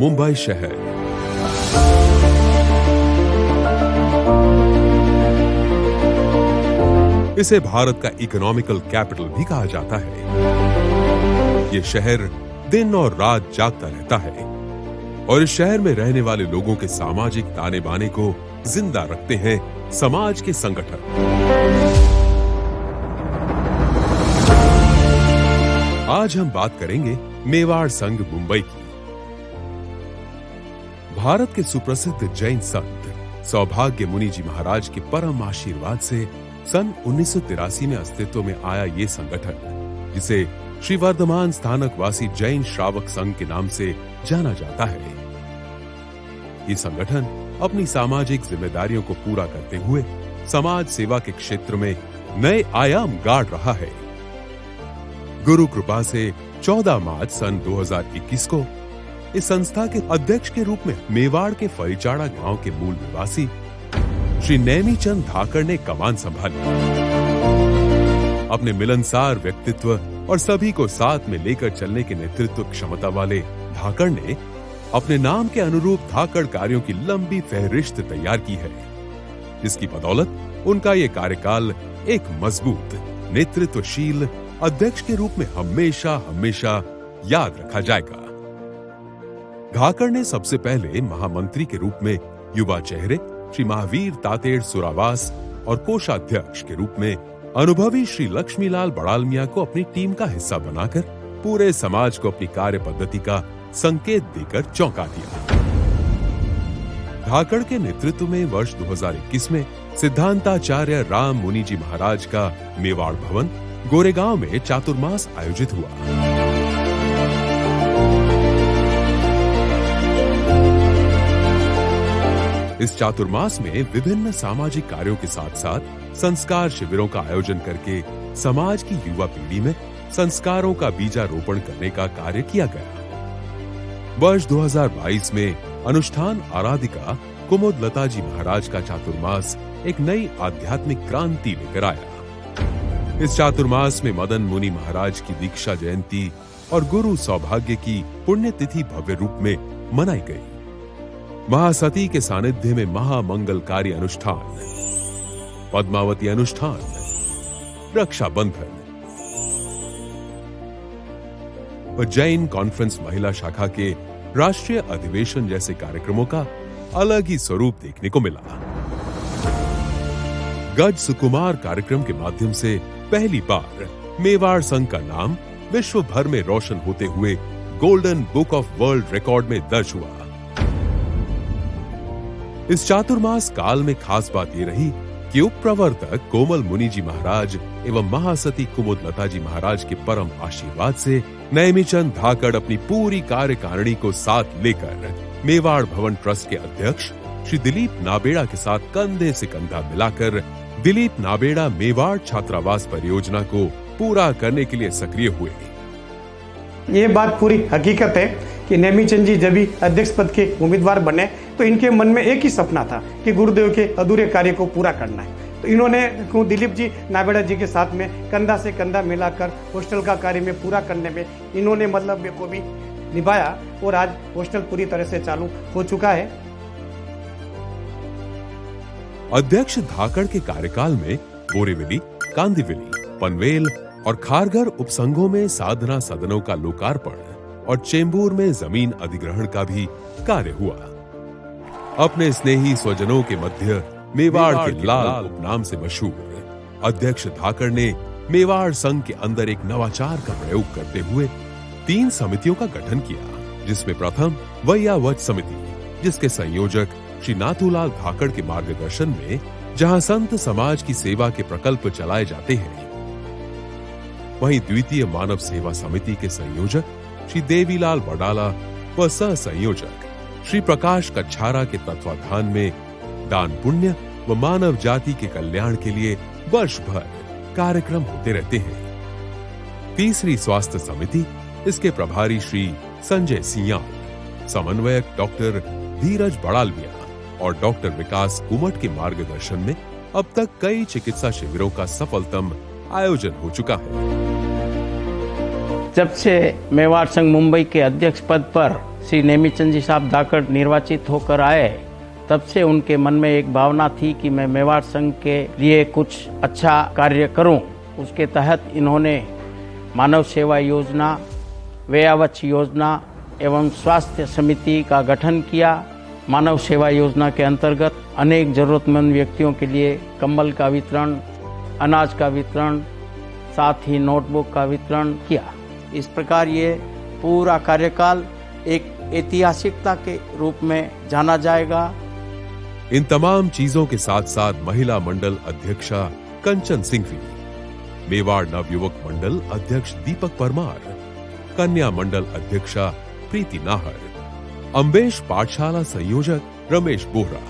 मुंबई शहर। इसे भारत का इकोनॉमिकल कैपिटल भी कहा जाता है। ये शहर दिन और रात जागता रहता है और इस शहर में रहने वाले लोगों के सामाजिक ताने बाने को जिंदा रखते हैं समाज के संगठन। आज हम बात करेंगे मेवाड़ संघ मुंबई की। भारत के सुप्रसिद्ध जैन संत सौभाग्य मुनि जी महाराज के परम आशीर्वाद से सन 1983 में अस्तित्व में आया ये संगठन, जिसे श्री वर्धमान स्थानक वासी जैन श्रावक संघ के नाम से जाना जाता है। ये संगठन अपनी सामाजिक जिम्मेदारियों को पूरा करते हुए समाज सेवा के क्षेत्र में नए आयाम गाड़ रहा है। गुरु कृपा से 14 मार्च सन 2021 को इस संस्था के अध्यक्ष के रूप में मेवाड़ के फरीचाड़ा गांव के मूल निवासी श्री नेमीचंद धाकड़ ने कमान संभाली। अपने मिलनसार व्यक्तित्व और सभी को साथ में लेकर चलने के नेतृत्व क्षमता वाले धाकड़ ने अपने नाम के अनुरूप धाकड़ कार्यों की लंबी फहरिस्त तैयार की है, जिसकी बदौलत उनका ये कार्यकाल एक मजबूत नेतृत्वशील अध्यक्ष के रूप में हमेशा हमेशा याद रखा जाएगा। धाकड़ ने सबसे पहले महामंत्री के रूप में युवा चेहरे श्री महावीर तातेड़ सुरावास और कोषाध्यक्ष के रूप में अनुभवी श्री लक्ष्मीलाल बड़ालमिया को अपनी टीम का हिस्सा बनाकर पूरे समाज को अपनी कार्य पद्धति का संकेत देकर चौंका दिया। धाकड़ के नेतृत्व में वर्ष 2021 में सिद्धांताचार्य राम मुनि जी महाराज का मेवाड़ भवन गोरेगांव में चातुर्मास आयोजित हुआ। इस चातुर्मास में विभिन्न सामाजिक कार्यों के साथ साथ संस्कार शिविरों का आयोजन करके समाज की युवा पीढ़ी में संस्कारों का बीजारोपण करने का कार्य किया गया। वर्ष 2022 में अनुष्ठान आराधिका कुमुद लता जी महाराज का चातुर्मास एक नई आध्यात्मिक क्रांति लेकर आया। इस चातुर्मास में मदन मुनि महाराज की दीक्षा जयंती और गुरु सौभाग्य की पुण्यतिथि भव्य रूप में मनाई गई। महासती के सानिध्य में महामंगलकारी अनुष्ठान, पद्मावती अनुष्ठान, रक्षाबंधन और जैन कॉन्फ्रेंस महिला शाखा के राष्ट्रीय अधिवेशन जैसे कार्यक्रमों का अलग ही स्वरूप देखने को मिला। गज सुकुमार कार्यक्रम के माध्यम से पहली बार मेवाड़ संघ का नाम विश्व भर में रोशन होते हुए golden book of world record में दर्ज हुआ। इस चातुर्मास काल में खास बात ये रही कि उपप्रवर्तक कोमल मुनि जी महाराज एवं महासती कुमुद लता जी महाराज के परम आशीर्वाद से नेमीचंद धाकड़ अपनी पूरी कार्यकारिणी को साथ लेकर मेवाड़ भवन ट्रस्ट के अध्यक्ष श्री दिलीप नाबेड़ा के साथ कंधे से कंधा मिलाकर दिलीप नाबेड़ा मेवाड़ छात्रावास परियोजना को पूरा करने के लिए सक्रिय हुए। ये बात पूरी हकीकत है कि नेमीचंद जी जब भी अध्यक्ष पद के उम्मीदवार बने तो इनके मन में एक ही सपना था कि गुरुदेव के अधूरे कार्य को पूरा करना है। तो इन्होंने दिलीप जी नाबेड़ा जी के साथ में कंधा से कंधा मिलाकर हॉस्टल का कार्य में पूरा करने में इन्होंने मतलब को भी निभाया और आज हॉस्टल पूरी तरह से चालू हो चुका है। अध्यक्ष धाकड़ के कार्यकाल में बोरीवली, कांदिवली, पनवेल और खारघर उपसंघों में साधना सदनों का लोकार्पण और चेंबूर में जमीन अधिग्रहण का भी कार्य हुआ। अपने स्नेही स्वजनों के मध्य मेवाड़ के लाल उपनाम से मशहूर अध्यक्ष धाकड़ ने मेवाड़ संघ के अंदर एक नवाचार का प्रयोग करते हुए 3 समितियों का गठन किया, जिसमें प्रथम वैयावच समिति, जिसके संयोजक श्री नाथूलाल धाकड़ के मार्गदर्शन में जहां संत समाज की सेवा के प्रकल्प चलाए जाते हैं, वहीं द्वितीय मानव सेवा समिति के संयोजक श्री देवीलाल वडाला व सह संयोजक श्री प्रकाश कच्छारा के तत्वाधान में दान पुण्य व मानव जाति के कल्याण के लिए वर्ष भर कार्यक्रम होते रहते हैं। तीसरी स्वास्थ्य समिति, इसके प्रभारी श्री संजय सियाल, समन्वयक डॉक्टर धीरज बड़ालमिया और डॉक्टर विकास कुमट के मार्गदर्शन में अब तक कई चिकित्सा शिविरों का सफलतम आयोजन हो चुका है। जब से मेवाड़ संघ मुंबई के अध्यक्ष पद पर श्री नेमीचंद जी साहब धाकड़ निर्वाचित होकर आए, तब से उनके मन में एक भावना थी कि मैं मेवाड़ संघ के लिए कुछ अच्छा कार्य करूं। उसके तहत इन्होंने मानव सेवा योजना, व्ययावच योजना एवं स्वास्थ्य समिति का गठन किया। मानव सेवा योजना के अंतर्गत अनेक जरूरतमंद व्यक्तियों के लिए कंबल का वितरण, अनाज का वितरण, साथ ही नोटबुक का वितरण किया। इस प्रकार ये पूरा कार्यकाल एक ऐतिहासिकता के रूप में जाना जाएगा। इन तमाम चीजों के साथ साथ महिला मंडल अध्यक्षा कंचन सिंघवी, मेवाड़ नवयुवक मंडल अध्यक्ष दीपक परमार, कन्या मंडल अध्यक्षा प्रीति नाहर, अम्बेश पाठशाला संयोजक रमेश बोहरा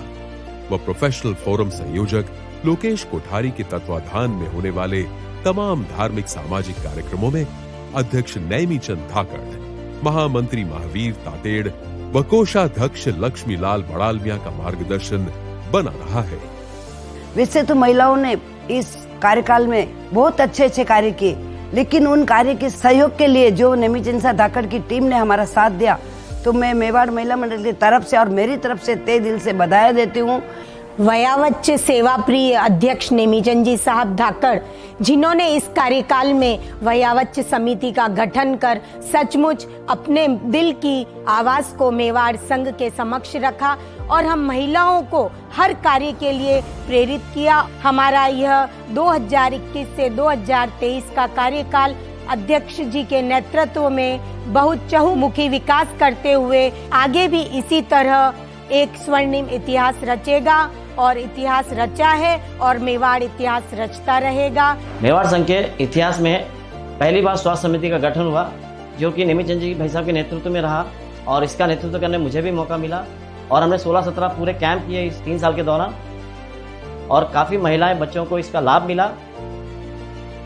व प्रोफेशनल फोरम संयोजक लोकेश कोठारी के तत्वाधान में होने वाले तमाम धार्मिक सामाजिक कार्यक्रमों में अध्यक्ष नैमीचंद धाकड़, महामंत्री महावीर तातेड़ व कोषाध्यक्ष लक्ष्मीलाल बड़ालमिया का मार्गदर्शन बना रहा है। वैसे तो महिलाओं ने इस कार्यकाल में बहुत अच्छे कार्य किए, लेकिन उन कार्य के सहयोग के लिए जो नेमीचंद साहब धाकड़ की टीम ने हमारा साथ दिया, तो मैं मेवाड़ महिला मंडल की तरफ से और मेरी तरफ से तहे दिल से बधाई देती हूँ। वयावच सेवा प्रिय अध्यक्ष नेमीचंद जी साहब धाकड़, जिन्होंने इस कार्यकाल में वयावच समिति का गठन कर सचमुच अपने दिल की आवाज को मेवाड़ संघ के समक्ष रखा और हम महिलाओं को हर कार्य के लिए प्रेरित किया। हमारा यह 2021 से 2023 का कार्यकाल अध्यक्ष जी के नेतृत्व में बहुत चहुमुखी विकास करते हुए आगे भी इसी तरह एक स्वर्णिम इतिहास रचेगा और इतिहास रचा है और मेवाड़ इतिहास रचता रहेगा। मेवाड़ संघ के इतिहास में पहली बार स्वास्थ्य समिति का गठन हुआ, जो कि नेमीचंद जी भाई साहब के नेतृत्व में रहा और इसका नेतृत्व करने मुझे भी मौका मिला और हमने 16-17 पूरे कैंप किए इस 3 साल के दौरान और काफी महिलाएं बच्चों को इसका लाभ मिला।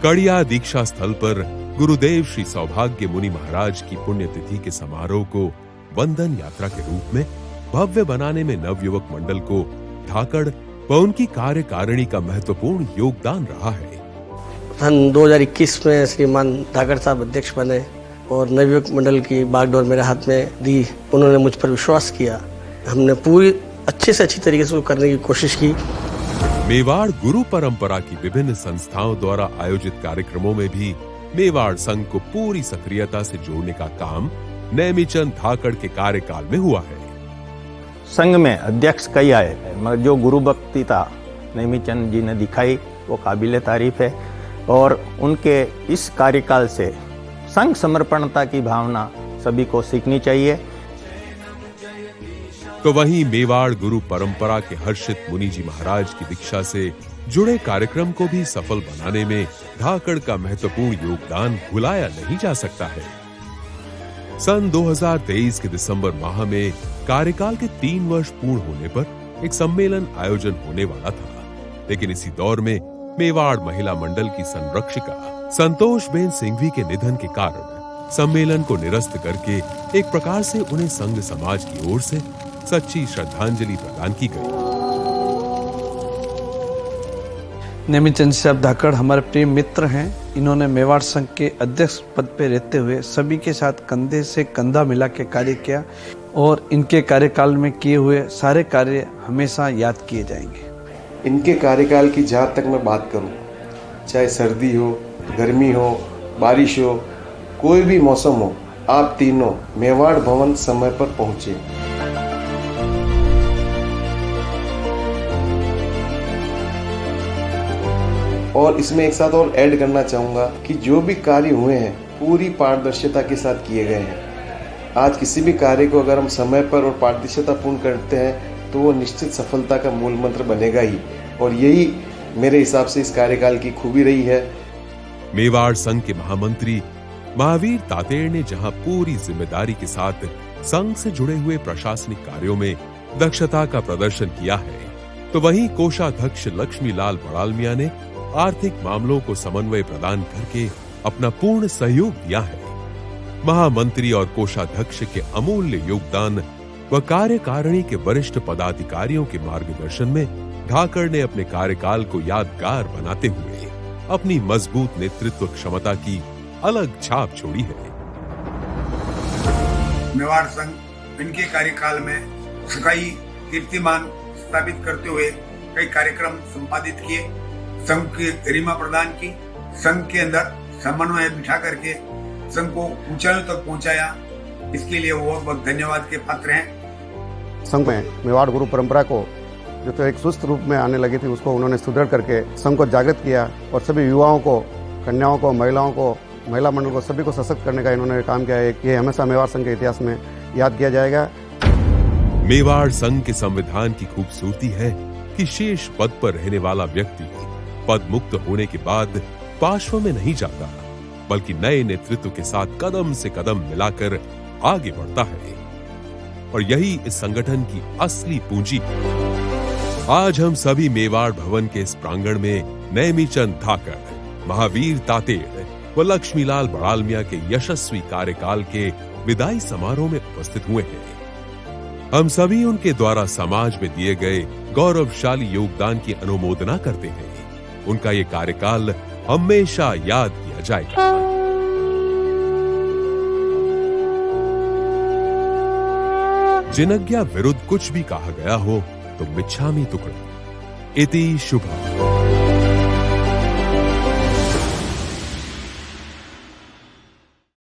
कड़िया दीक्षा स्थल पर गुरुदेव श्री सौभाग्य मुनि महाराज की पुण्यतिथि के समारोह को वंदन यात्रा के रूप में भव्य बनाने में नवयुवक मंडल को धाकड़ व उनकी कार्यकारिणी का महत्वपूर्ण योगदान रहा है। सन 2021 में श्रीमान धाकड़ साहब अध्यक्ष बने और नवयुवक मंडल की बागडोर मेरे हाथ में दी। उन्होंने मुझ पर विश्वास किया, हमने पूरी अच्छे से अच्छी तरीके से करने की कोशिश की। मेवाड़ गुरु परंपरा की विभिन्न संस्थाओं द्वारा आयोजित कार्यक्रमों में भी मेवाड़ संघ को पूरी सक्रियता से जोड़ने का काम नेमीचंद धाकड़ के कार्यकाल में हुआ है। संघ में अध्यक्ष कई आए, मगर जो गुरु भक्तिता नेमीचंद जी ने दिखाई वो काबिले तारीफ है और उनके इस कार्यकाल से संघ समर्पणता की भावना सभी को सीखनी चाहिए। तो वहीं मेवाड़ गुरु परंपरा के हर्षित मुनि जी महाराज की दीक्षा से जुड़े कार्यक्रम को भी सफल बनाने में धाकड़ का महत्वपूर्ण योगदान भुलाया नहीं जा सकता है। सन 2023 के दिसंबर माह में कार्यकाल के 3 वर्ष पूर्ण होने पर एक सम्मेलन आयोजन होने वाला था, लेकिन इसी दौर में मेवाड़ महिला मंडल की संरक्षिका संतोषबेन सिंघवी के निधन के कारण सम्मेलन को निरस्त करके एक प्रकार से उन्हें संघ समाज की ओर से सच्ची श्रद्धांजलि प्रदान की गई। नेमीचंद साहब धाकड़ हमारे प्रिय मित्र हैं। इन्होंने मेवाड़ संघ के अध्यक्ष पद पर रहते हुए सभी के साथ कंधे से कंधा मिला के कार्य किया और इनके कार्यकाल में किए हुए सारे कार्य हमेशा याद किए जाएंगे। इनके कार्यकाल की जहाँ तक मैं बात करूँ, चाहे सर्दी हो, गर्मी हो, बारिश हो, कोई भी मौसम हो, आप तीनों मेवाड़ भवन समय पर पहुँचे। और इसमें एक साथ और ऐड करना चाहूँगा कि जो भी कार्य हुए हैं पूरी पारदर्शिता के साथ किए गए हैं। आज किसी भी कार्य को अगर हम समय पर और पारदर्शिता पूर्ण करते हैं तो वो निश्चित सफलता का मूल मंत्र बनेगा ही, और यही मेरे हिसाब से इस कार्यकाल की खूबी रही है। मेवाड़ संघ के महामंत्री महावीर तातेड़ ने जहां पूरी जिम्मेदारी के साथ संघ से जुड़े हुए प्रशासनिक कार्यों में दक्षता का प्रदर्शन किया है, तो वहीं कोषाध्यक्ष लक्ष्मीलाल बड़ालमिया ने आर्थिक मामलों को समन्वय प्रदान करके अपना पूर्ण सहयोग दिया है। महामंत्री और कोषाध्यक्ष के अमूल्य योगदान व कार्यकारिणी के वरिष्ठ पदाधिकारियों के मार्गदर्शन में धाकड़ ने अपने कार्यकाल को यादगार बनाते हुए अपनी मजबूत नेतृत्व क्षमता की अलग छाप छोड़ी है। मेवाड़ संघ इनके कार्यकाल में कई कीर्तिमान स्थापित करते हुए कई कार्यक्रम संपादित किए, संघ की गरिमा प्रदान की, संघ के अंदर समन्वय बिठा करके संघ को ऊंचाइयों तक पहुंचाया। इसके लिए वो बहुत बहुत धन्यवाद के पात्र हैं। संघ में मेवाड़ गुरु परंपरा को जो तो एक सुस्त रूप में आने लगी थी, उसको उन्होंने सुदृढ़ करके संघ को जागृत किया और सभी युवाओं को, कन्याओं को, महिलाओं को, महिला मंडल को, सभी को सशक्त करने का इन्होंने काम किया है। ये हमेशा मेवाड़ संघ के इतिहास में याद किया जाएगा। मेवाड़ संघ के संविधान की खूबसूरती है कि शेष पद पर रहने वाला व्यक्ति पद मुक्त होने के बाद पार्श्व में नहीं जाता, बल्कि नए नेतृत्व के साथ कदम से कदम मिलाकर आगे बढ़ता है। और यही इस संगठन की असली पूंजी है। आज हम सभी मेवाड़ भवन के इस प्रांगण में नेमीचंद धाकड़, महावीर तातेड़ व लक्ष्मीलाल बड़ालमिया के यशस्वी कार्यकाल के विदाई समारोह में उपस्थित हुए हैं। हम सभी उनके द्वारा समाज में दिए गए गौरवशाली योगदान की अनुमोदना करते हैं। उनका ये कार्यकाल हमेशा याद किया जाएगा। जिनज्ञा विरुद्ध कुछ भी कहा गया हो तो मिच्छामि तुकडा। इति शुभम।